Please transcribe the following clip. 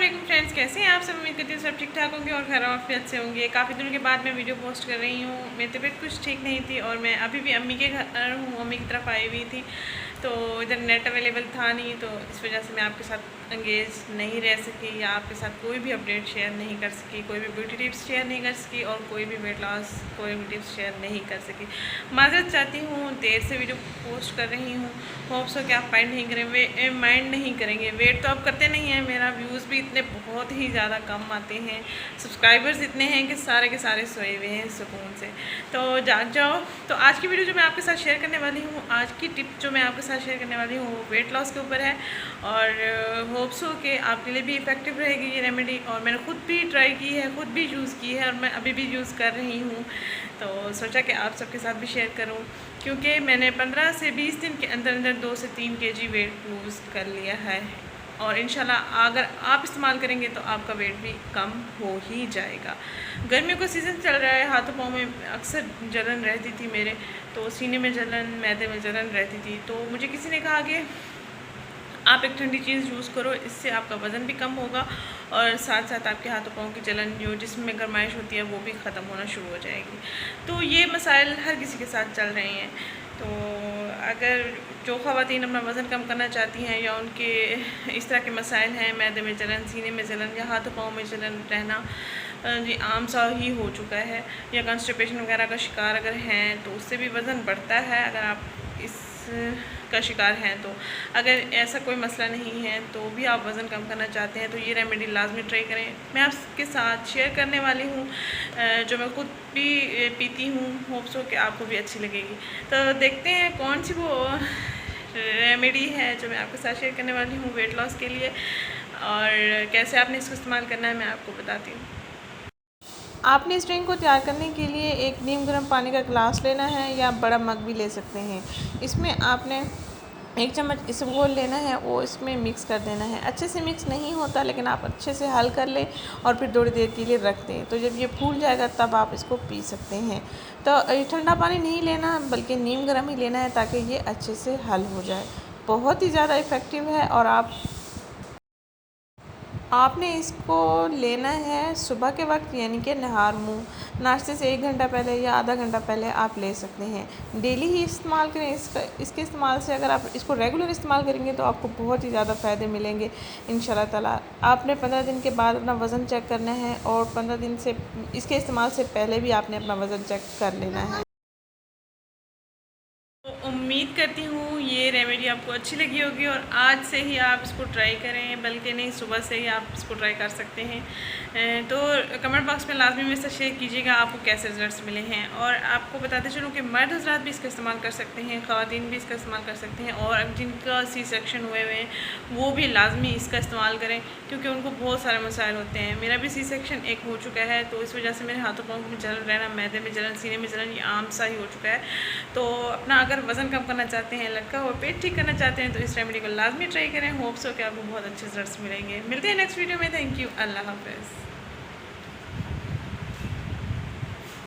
वालेकुम फ्रेंड्स, कैसे हैं आप सब। उम्मीद करती हूँ सब ठीक ठाक होंगे और खैर आफियत से होंगे। काफ़ी दिनों के बाद मैं वीडियो पोस्ट कर रही हूँ। मेरी तबीयत कुछ ठीक नहीं थी और मैं अभी भी अम्मी के घर हूँ, अम्मी की तरफ आई हुई थी। तो इधर नेट अवेलेबल था नहीं, तो इस वजह से मैं आपके साथ एंगेज नहीं रह सकी या आपके साथ कोई भी अपडेट शेयर नहीं कर सकी, कोई भी ब्यूटी टिप्स शेयर नहीं कर सकी और कोई भी वेट लॉस कोई भी टिप्स शेयर नहीं कर सकी। माजरत चाहती हूँ, देर से वीडियो पोस्ट कर रही हूँ। होप्स हो कि आप माइंड नहीं करेंगे। वेट तो आप करते नहीं हैं, मेरा व्यूज़ भी इतने बहुत ही ज़्यादा कम आते हैं, सब्सक्राइबर्स इतने हैं कि सारे के सारे सोए हुए हैं सुकून से। तो जाग जाओ। तो आज की वीडियो जो मैं आपके साथ शेयर करने वाली हूँ, आज की टिप जो मैं आपके साथ शेयर करने वाली हूँ वो वेट लॉस के ऊपर है और होप्स हो कि आपके लिए भी इफ़ेक्टिव रहेगी ये रेमेडी। और मैंने खुद भी ट्राई की है, खुद भी यूज़ की है और मैं अभी भी यूज़ कर रही हूँ। तो सोचा कि आप सबके साथ भी शेयर करूँ, क्योंकि मैंने 15 से 20 दिन के अंदर अंदर 2 से 3 केजी वेट लूज़ कर लिया है और इंशाल्लाह अगर आप इस्तेमाल करेंगे तो आपका वेट भी कम हो ही जाएगा। गर्मियों का सीज़न चल रहा है, हाथों पाँव में अक्सर जलन रहती थी मेरे, तो सीने में जलन, मैदे में जलन रहती थी। तो मुझे किसी ने कहा कि आप एक ठंडी चीज़ यूज़ करो, इससे आपका वज़न भी कम होगा और साथ साथ आपके हाथों पाँव की जलन जो जिस्म में गर्माइश होती है वो भी ख़त्म होना शुरू हो जाएगी। तो ये मसाइल हर किसी के साथ चल रहे हैं। तो अगर जो ख़वातीन अपना वज़न कम करना चाहती हैं या उनके इस तरह के मसाइल हैं, मैदे में जलन, सीने में जलन या हाथों पाँव में जलन रहना जी आम सा ही हो चुका है, या कॉन्स्टिपेशन वगैरह का शिकार अगर हैं तो उससे भी वज़न बढ़ता है अगर आप इस का शिकार हैं। तो अगर ऐसा कोई मसला नहीं है तो भी आप वज़न कम करना चाहते हैं तो ये रेमेडी लाजमी ट्राई करें। मैं आपके साथ शेयर करने वाली हूँ जो मैं खुद भी पीती हूँ, होप्स हो कि आपको भी अच्छी लगेगी। तो देखते हैं कौन सी वो रेमेडी है जो मैं आपके साथ शेयर करने वाली हूँ वेट लॉस के लिए और कैसे आपने इसको इस्तेमाल करना है मैं आपको बताती हूँ। आपने इस ड्रिंक को तैयार करने के लिए एक नीम गर्म पानी का गिलास लेना है या बड़ा मग भी ले सकते हैं। इसमें आपने 1 चम्मच इसबगोल लेना है, वो इसमें मिक्स कर देना है। अच्छे से मिक्स नहीं होता लेकिन आप अच्छे से हल कर लें और फिर थोड़ी देर के लिए रख दें। तो जब ये फूल जाएगा तब आप इसको पी सकते हैं। तो ठंडा पानी नहीं लेना बल्कि नीम गर्म ही लेना है ताकि ये अच्छे से हल हो जाए। बहुत ही ज़्यादा इफ़ेक्टिव है और आपने इसको लेना है सुबह के वक्त, यानी कि नहार मुँह नाश्ते से 1 घंटा पहले या आधा घंटा पहले आप ले सकते हैं। डेली ही इस्तेमाल करें। इसके इस्तेमाल से अगर आप इसको रेगुलर इस्तेमाल करेंगे तो आपको बहुत ही ज़्यादा फ़ायदे मिलेंगे इंशाल्लाह ताला। आपने 15 दिन के बाद अपना वज़न चेक करना है और 15 दिन से इसके इस्तेमाल से पहले भी आपने अपना वज़न चेक कर लेना है। उम्मीद करती हूँ ये रेमेडी आपको अच्छी लगी होगी और आज से ही आप इसको ट्राई करें, बल्कि नहीं सुबह से ही आप इसको ट्राई कर सकते हैं। तो कमेंट बॉक्स में लाजमी मेरे साथ शेयर कीजिएगा आपको कैसे रिजल्ट्स मिले हैं। और आपको बताते चलूँ कि मर्द हज़रात भी इसका इस्तेमाल कर सकते हैं, ख़वातीन भी इसका इस्तेमाल कर सकते हैं और जिनका सी सेक्शन हुए हुए हैं वो भी लाजमी इसका इस्तेमाल करें, क्योंकि उनको बहुत सारे मसाइल होते हैं। मेरा भी सी सेक्शन एक हो चुका है, तो इस वजह से मेरे हाथों पाँव में जलन रहना, मैदे में जलन, सीने में जलन, ये आम सा ही हो चुका है। तो अपना अगर वज़न कम करना चाहते हैं, लटका हुआ पेट ठीक करना चाहते हैं तो इस रेमेडी को लाजमी ट्राई करें। होप्स हो कि आपको बहुत अच्छे रिजल्ट्स मिलेंगे। मिलते हैं नेक्स्ट वीडियो में। Thank you. अल्लाह हाफ़िज़।